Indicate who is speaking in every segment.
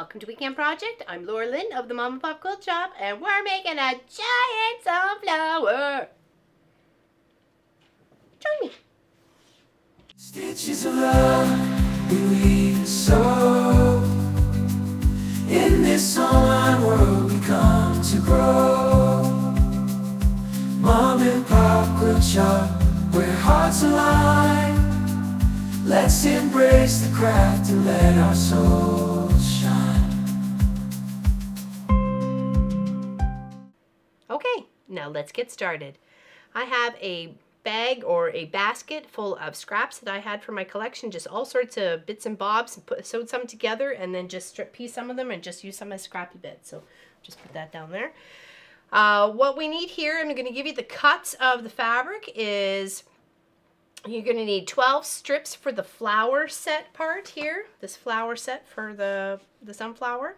Speaker 1: welcome to Weekend Project. I'm Laura Lynn of the Mom and Pop Quilt Shop, and we're making a giant sunflower. Join me.
Speaker 2: Stitches of love we weave so. In this online world we come to grow. Mom and Pop Quilt Shop, where hearts align. Let's embrace the craft and let our souls shine.
Speaker 1: Okay, now let's get started. I have a bag or a basket full of scraps that I had for my collection, just all sorts of bits and bobs, and sewed some together and then just strip piece some of them and just use some as scrappy bits. So just put that down there. What we need here, I'm going to give you the cuts of the fabric, is you're going to need 12 strips for the flower set part here, this flower set for the sunflower.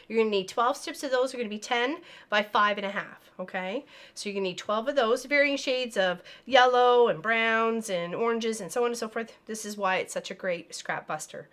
Speaker 1: You're going to need 12 strips of those. Are going to be 10 by 5.5, okay? So you're going to need 12 of those, varying shades of yellow and browns and oranges and so on and so forth. This is why it's such a great scrap buster.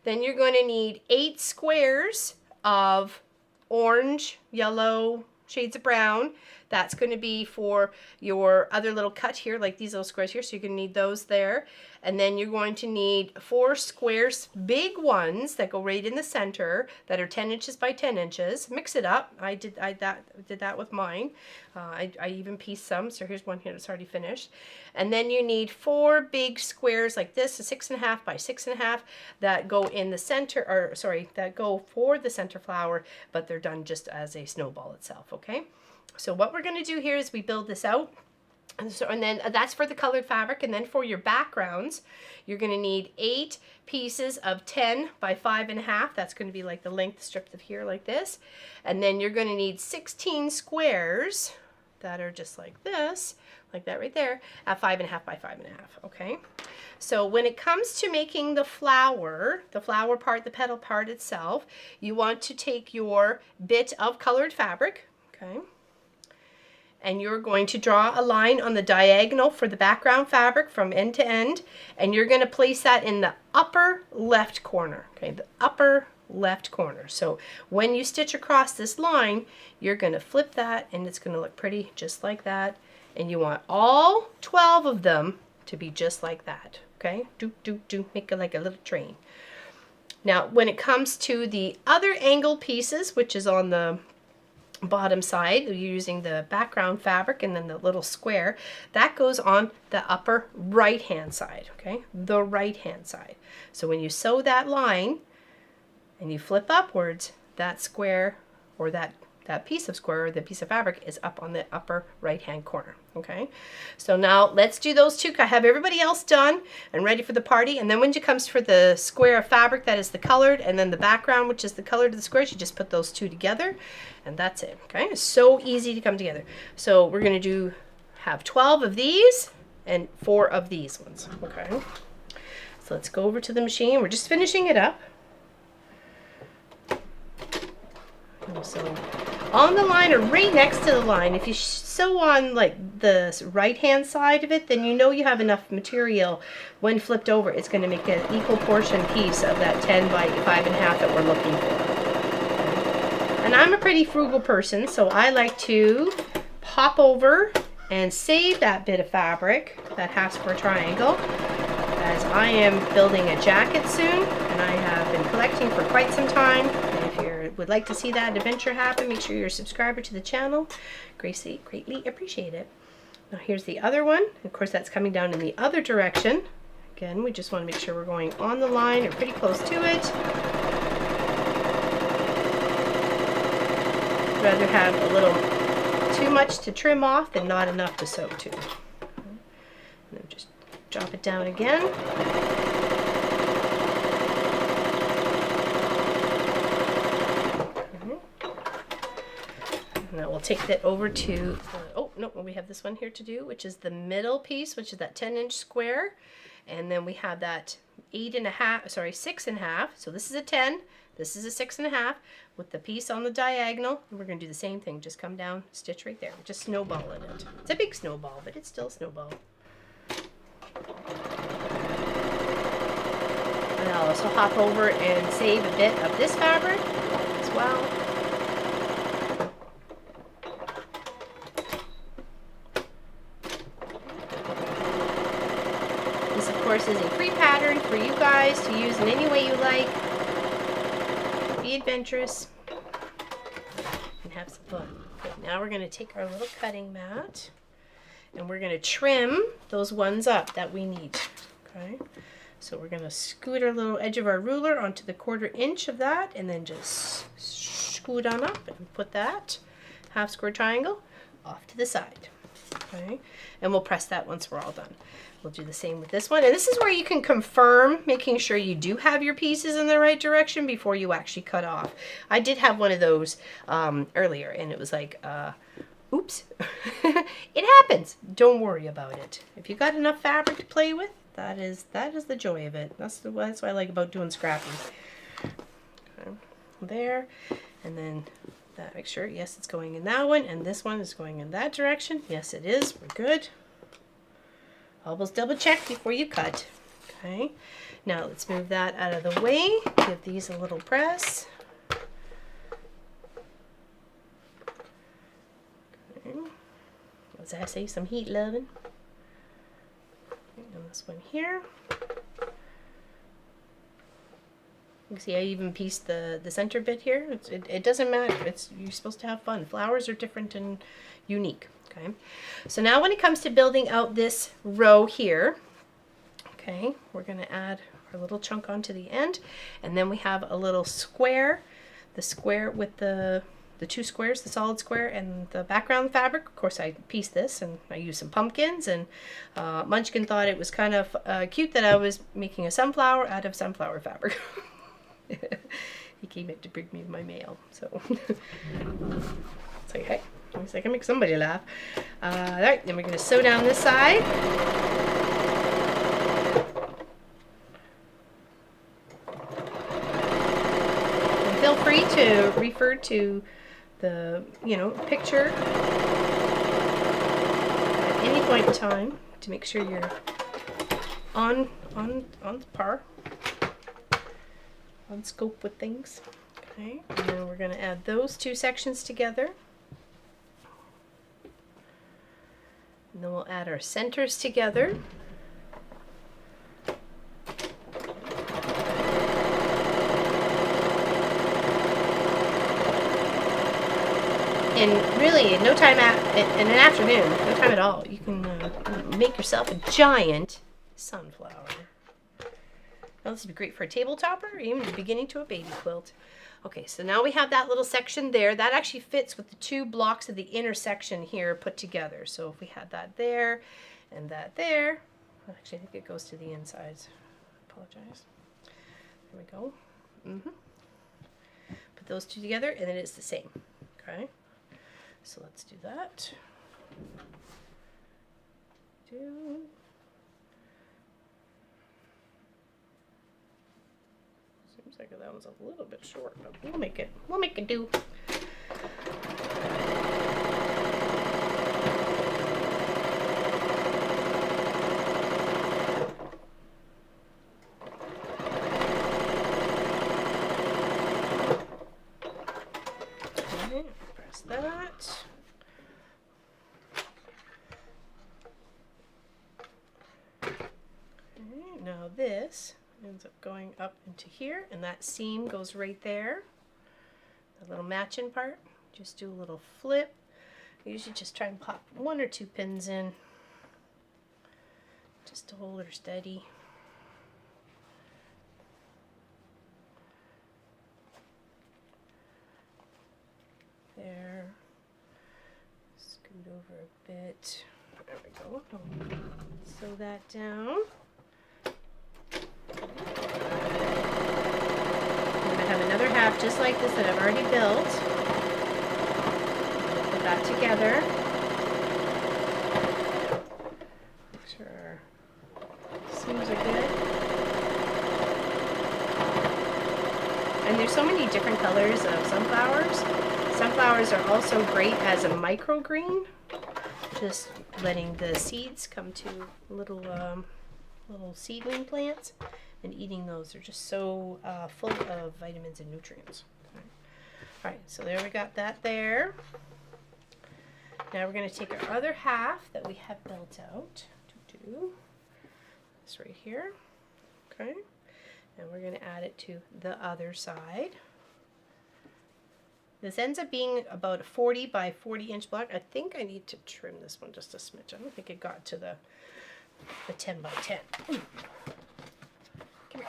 Speaker 1: Then you're going to need 8 squares of orange, yellow, shades of brown. That's going to be for your other little cut here, like these little squares here. So you're going to need those there. And then you're going to need 4 squares, big ones that go right in the center, that are 10 inches by 10 inches. Mix it up. I did that with mine. I even pieced some. So here's one here that's already finished. And then you need 4 big squares like this, a 6.5 by 6.5, that go in the center, or sorry, that go for the center flower, but they're done just as a snowball itself, okay? So what we're going to do here is we build this out, and then that's for the colored fabric. And then for your backgrounds, you're going to need 8 pieces of 10 by 5.5. That's going to be like the length stripped of here, like this. And then you're going to need 16 squares that are just like this, like that right there, at 5.5 by 5.5. Okay. So when it comes to making the flower part, the petal part itself, you want to take your bit of colored fabric, okay, and you're going to draw a line on the diagonal for the background fabric from end to end, and you're going to place that in the upper left corner, okay, the upper left corner. So when you stitch across this line, you're going to flip that, and it's going to look pretty just like that, and you want all 12 of them to be just like that, okay? Make it like a little train. Now when it comes to the other angled pieces, which is on the bottom side, you're using the background fabric and then the little square that goes on the upper right hand side, okay, the right hand side. So when you sew that line and you flip upwards, that square, or that piece of square, or the piece of fabric, is up on the upper right hand corner, okay? So now let's do those two. I have everybody else done and ready for the party. And then when it comes for the square of fabric, that is the colored, and then the background, which is the colored of the squares, you just put those two together and that's it, okay? It's so easy to come together. So we're going to have 12 of these and 4 of these ones, okay? So let's go over to the machine. We're just finishing it up. So on the line, or right next to the line, if you sew on like the right hand side of it, then you know you have enough material. When flipped over, it's going to make an equal portion piece of that 10 by 5.5 that we're looking for. And I'm a pretty frugal person, so I like to pop over and save that bit of fabric, that half square triangle, as I am building a jacket soon, and I have been collecting for quite some time. Would like to see that adventure happen, make sure you're a subscriber to the channel. Greatly appreciate it. Now here's the other one. Of course, that's coming down in the other direction. Again, we just want to make sure we're going on the line or pretty close to it. Rather have a little too much to trim off than not enough to sew to. And then just drop it down again. Now we'll take that over to, oh no, we have this one here to do, which is the middle piece, which is that 10-inch square. And then we have that 6.5. So this is a 10, this is a 6.5 with the piece on the diagonal. And we're going to do the same thing, just come down, stitch right there, just snowball it. It's a big snowball, but it's still a snowball. And I'll also hop over and save a bit of this fabric. well. This, of course, is a free pattern for you guys to use in any way you like. Be adventurous and have some fun. Okay, now we're going to take our little cutting mat and we're going to trim those ones up that we need. Okay, so we're going to scoot our little edge of our ruler onto the 1/4 inch of that and then just scoot on up and put that half square triangle off to the side. Okay, and we'll press that once we're all done. We'll do the same with this one. And this is where you can confirm, making sure you do have your pieces in the right direction before you actually cut off. I did have one of those earlier, and it was like, oops. It happens. Don't worry about it. If you got enough fabric to play with, that is the joy of it. That's what I like about doing Scrappy. Okay. There, and then that. Make sure, yes, it's going in that one, and this one is going in that direction. Yes, it is. We're good. Always double check before you cut. Okay, now let's move that out of the way. Give these a little press. Okay. As I say, some heat loving. Okay, and this one here. You can see I even pieced the center bit here. It doesn't matter. You're supposed to have fun. Flowers are different and unique. Okay, so now when it comes to building out this row here, okay, we're going to add our little chunk onto the end, and then we have a little square, the square with the 2 squares, the solid square and the background fabric. Of course, I pieced this and I used some pumpkins, and Munchkin thought it was kind of cute that I was making a sunflower out of sunflower fabric. He came in to bring me my mail, so it's like, hey. At least I can make somebody laugh. Alright, then we're going to sew down this side. And feel free to refer to the, picture at any point in time to make sure you're on par, on scope with things. Okay, and then we're going to add those 2 sections together. And then we'll add our centers together. And really, in no time in an afternoon, no time at all, you can make yourself a giant sunflower. Now this would be great for a table topper or even the beginning to a baby quilt. Okay, so now we have that little section there. That actually fits with the 2 blocks of the intersection here put together. So if we had that there and that there, actually I think it goes to the insides. Apologize. There we go. Put those 2 together and then it's the same. Okay, so let's do that. Seems like that one's a little bit short, but we'll make it do. Okay, press that. Okay, now this ends up going up into here, and that seam goes right there. The little matching part. Just do a little flip. I usually just try and pop 1 or 2 pins in just to hold her steady. There. Scoot over a bit. There we go. Sew that down. I have another half just like this that I've already built. Put that together. Make sure seams are good. And there's so many different colors of sunflowers. Sunflowers are also great as a microgreen. Just letting the seeds come to little seedling plants and eating those. They're just so full of vitamins and nutrients. Okay. Alright, so there we got that there. Now we're going to take our other half that we have built out. This right here. Okay. And we're going to add it to the other side. This ends up being about a 40 by 40 inch block. I think I need to trim this one just a smidge. I don't think it got to the 10 by 10. Ooh. Come here.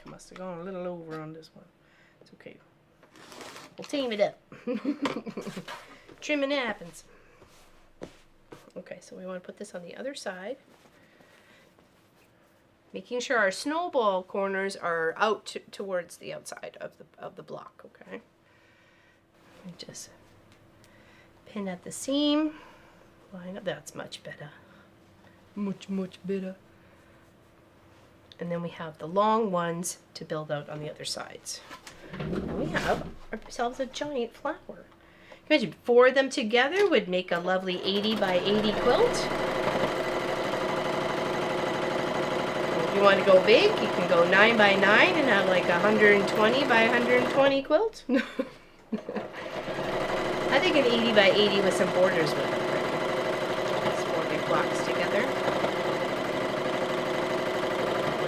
Speaker 1: I must have gone a little over on this one. It's okay. We'll tame it up. Trimming happens. Okay, so we want to put this on the other side. Making sure our snowball corners are out towards the outside of the block, okay? We just pin at the seam. Line up. That's much better. Much better. And then we have the long ones to build out on the other sides. And we have ourselves a giant flower. Imagine 4 of them together would make a lovely 80 by 80 quilt. If you want to go big, you can go 9 by 9 and have like a 120 by 120 quilt. I think an 80 by 80 with some borders would look pretty. Just 4 big blocks together.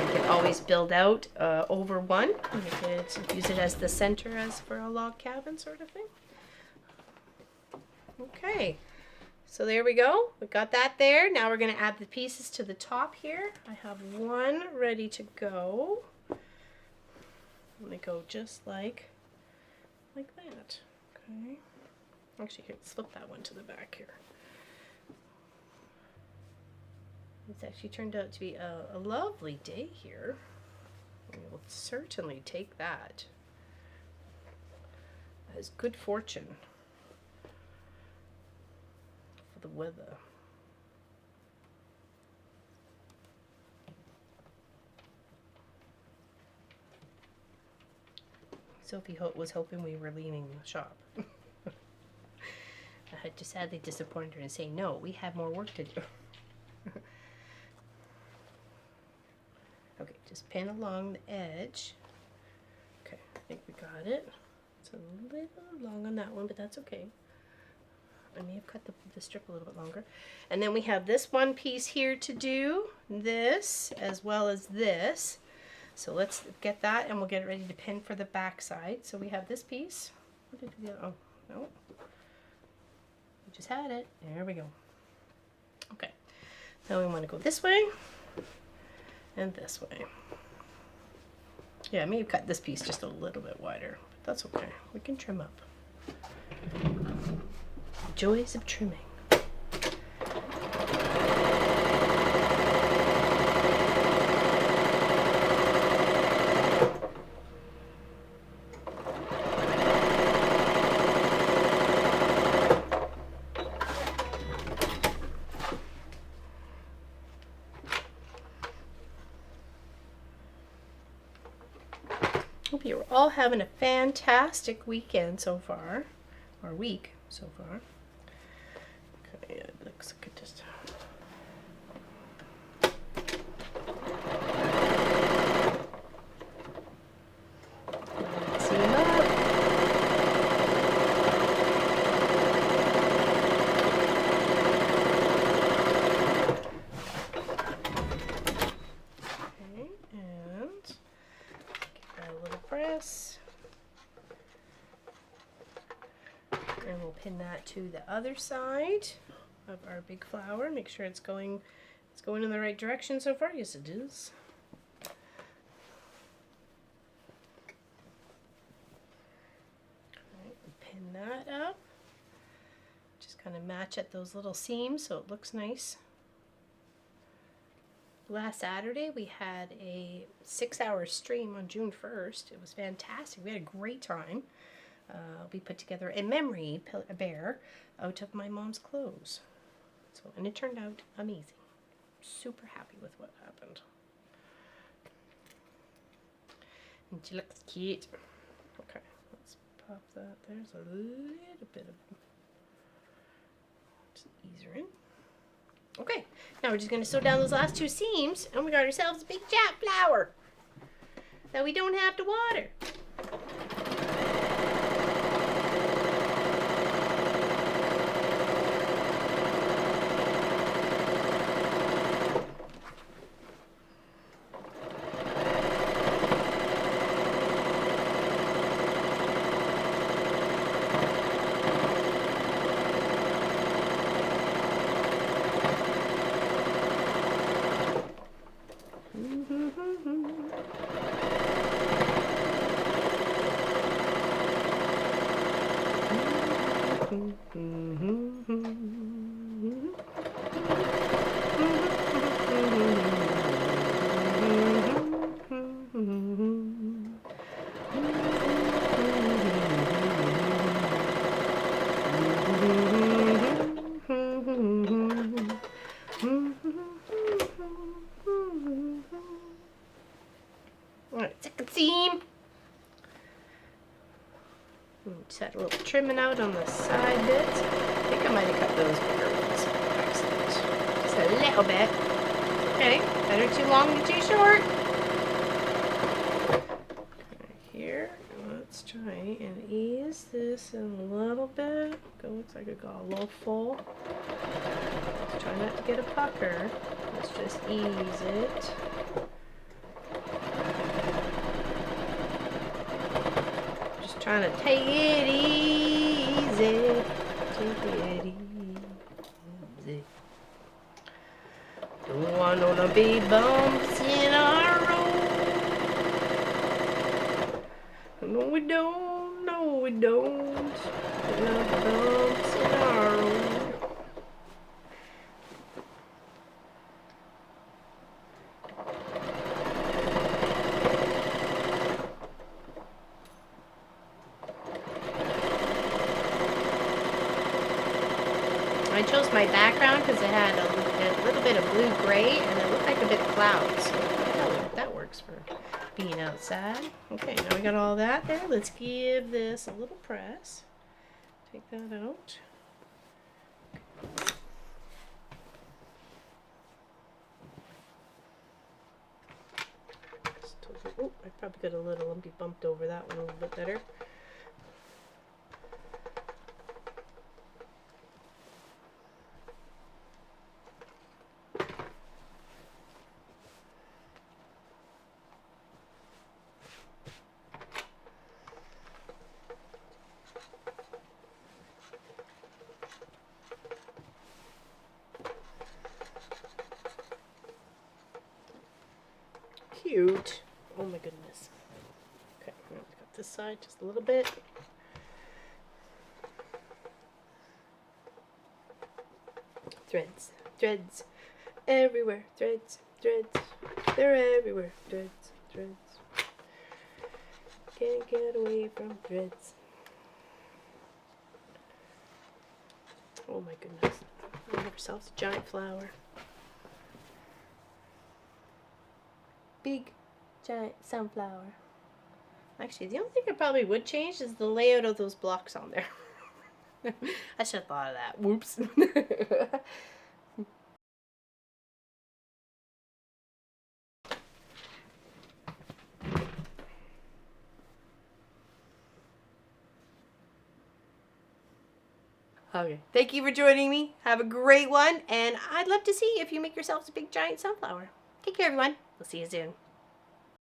Speaker 1: You can always build out over one. You could use it as the center as for a log cabin sort of thing. Okay, so there we go. We got that there. Now we're going to add the pieces to the top here. I have one ready to go. I'm going to go just like that. Okay. Actually, here, slip that one to the back here. It's actually turned out to be a lovely day here. We will certainly take that as good fortune. The weather. Sophie was hoping we were leaving the shop. I had to sadly disappoint her and say, no, we have more work to do. Okay, just pin along the edge. Okay, I think we got it. It's a little long on that one, but that's okay. I may have cut the strip a little bit longer. And then we have this one piece here to do, this, as well as this. So let's get that and we'll get it ready to pin for the back side. So we have this piece. What did we do? Oh, no. We just had it. There we go. Okay. Now we want to go this way and this way. Yeah, I may have cut this piece just a little bit wider, but that's okay. We can trim up. Joys of trimming. Hope you're all having a fantastic weekend so far, or week so far. Okay, it looks like it just... Seam up. Okay, and give that a little press. And we'll pin that to the other side of our big flower. Make sure it's going in the right direction so far. Yes, it is. Okay, pin that up. Just kind of match at those little seams so it looks nice. Last Saturday we had a 6-hour stream on June 1st. It was fantastic. We had a great time. We put together a memory bear out of my mom's clothes. And it turned out amazing. Super happy with what happened. And she looks cute. Okay, let's pop that. There's a little bit of... Just ease her in. Okay, now we're just going to sew down those last 2 seams, and we got ourselves a big giant flower. so we don't have to water. Alright, second seam. Just had a little trimming out on the side bits. I think I might have cut those bigger ones by accident. Just a little bit. Okay, better too long than too short. Okay, here, let's try and ease this in a little bit. Looks like it got a little full. Let's try not to get a pucker. Let's just ease it. Trying to take it easy. Take it easy. Don't want no big bumps in our road. No, we don't. No, we don't. No bumps in our road. I chose my background because it had a little bit of blue-gray and it looked like a bit of clouds. So that works for being outside. Okay, now we got all that there. Let's give this a little press. Take that out. Oh, I probably got a little lumpy bumped over that one a little bit better. Cute. Oh my goodness. Okay, I'm going to cut this side just a little bit. Threads. Threads. Everywhere. Threads. Threads. They're everywhere. Threads. Threads. Can't get away from threads. Oh my goodness. We have ourselves a giant flower. Big, giant sunflower. Actually, the only thing I probably would change is the layout of those blocks on there. I should have thought of that. Whoops. Okay, thank you for joining me. Have a great one, and I'd love to see if you make yourselves a big giant sunflower. Take care, everyone. We'll see you soon.